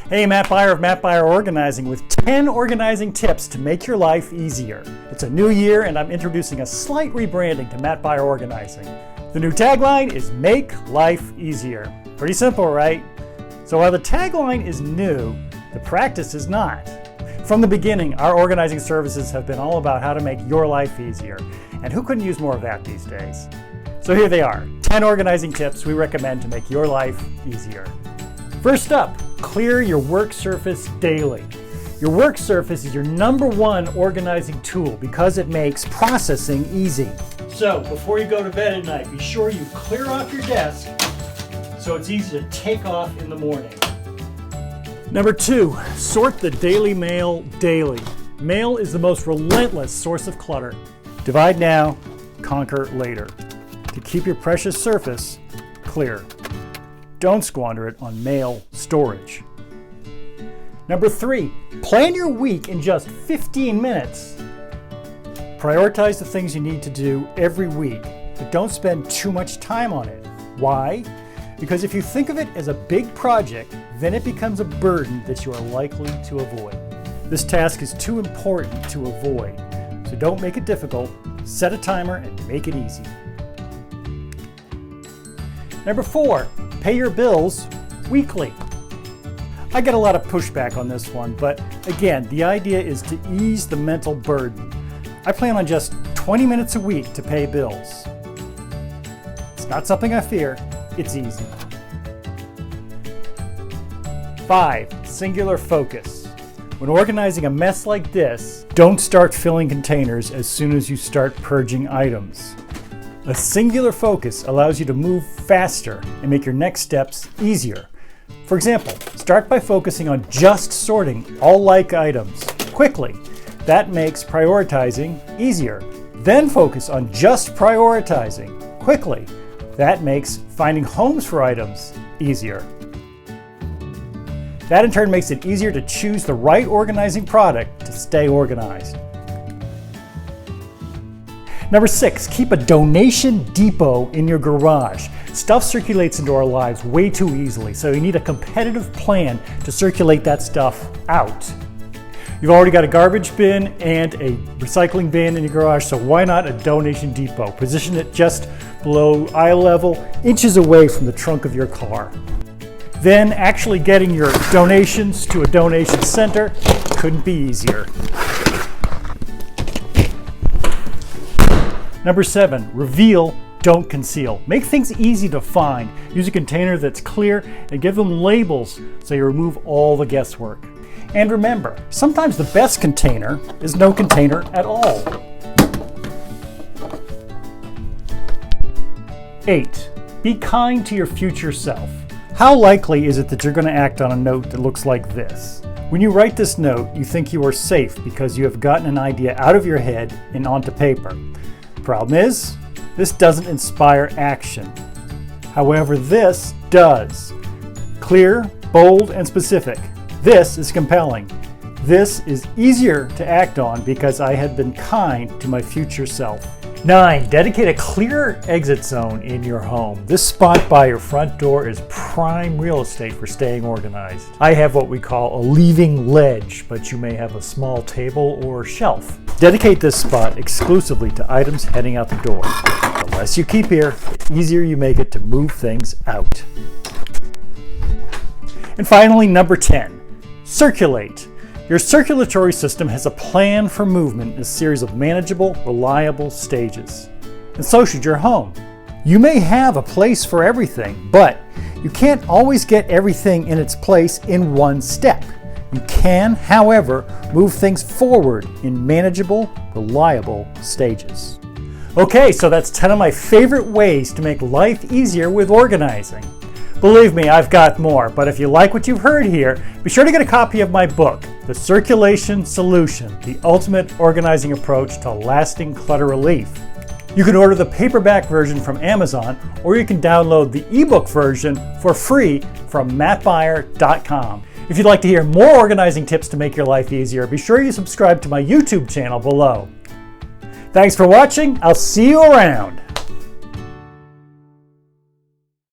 Hey, Matt Beyer of Matt Beyer Organizing with 10 organizing tips to make your life easier. It's a new year and I'm introducing a slight rebranding to Matt Beyer Organizing. The new tagline is Make Life Easier. Pretty simple, right? So while the tagline is new, the practice is not. From the beginning, our organizing services have been all about how to make your life easier. And who couldn't use more of that these days? So here they are, 10 organizing tips we recommend to make your life easier. First up, clear your work surface daily. Your work surface is your number one organizing tool because it makes processing easy. So before you go to bed at night, be sure you clear off your desk so it's easy to take off in the morning. Number 2, sort the daily mail daily. Mail is the most relentless source of clutter. Divide now, conquer later. To keep your precious surface clear. Don't squander it on mail storage. Number 3, plan your week in just 15 minutes. Prioritize the things you need to do every week, but don't spend too much time on it. Why? Because if you think of it as a big project, then it becomes a burden that you are likely to avoid. This task is too important to avoid, so don't make it difficult, set a timer and make it easy. Number 4, pay your bills weekly. I get a lot of pushback on this one, but again, the idea is to ease the mental burden. I plan on just 20 minutes a week to pay bills. It's not something I fear. It's easy. 5, singular focus. When organizing a mess like this, don't start filling containers as soon as you start purging items. A singular focus allows you to move faster and make your next steps easier. For example, start by focusing on just sorting all like items quickly. That makes prioritizing easier. Then focus on just prioritizing quickly. That makes finding homes for items easier. That in turn makes it easier to choose the right organizing product to stay organized. Number 6, keep a donation depot in your garage. Stuff circulates into our lives way too easily, so you need a competitive plan to circulate that stuff out. You've already got a garbage bin and a recycling bin in your garage, so why not a donation depot? Position it just below eye level, inches away from the trunk of your car. Then actually getting your donations to a donation center couldn't be easier. Number 7, reveal, don't conceal. Make things easy to find. Use a container that's clear and give them labels so you remove all the guesswork. And remember, sometimes the best container is no container at all. 8, be kind to your future self. How likely is it that you're going to act on a note that looks like this? When you write this note, you think you are safe because you have gotten an idea out of your head and onto paper. Problem is, this doesn't inspire action. However, this does. Clear, bold, and specific. This is compelling. This is easier to act on because I had been kind to my future self. 9, dedicate a clear exit zone in your home. This spot by your front door is prime real estate for staying organized. I have what we call a leaving ledge, but you may have a small table or shelf. Dedicate this spot exclusively to items heading out the door. The less you keep here, the easier you make it to move things out. And finally, number 10, circulate. Your circulatory system has a plan for movement in a series of manageable, reliable stages. And so should your home. You may have a place for everything, but you can't always get everything in its place in one step. You can, however, move things forward in manageable, reliable stages. Okay, so that's 10 of my favorite ways to make life easier with organizing. Believe me, I've got more, but if you like what you've heard here, be sure to get a copy of my book, The Circulation Solution, the ultimate organizing approach to lasting clutter relief. You can order the paperback version from Amazon, or you can download the ebook version for free from mattbeyer.com. If you'd like to hear more organizing tips to make your life easier, be sure you subscribe to my YouTube channel below. Thanks for watching. I'll see you around.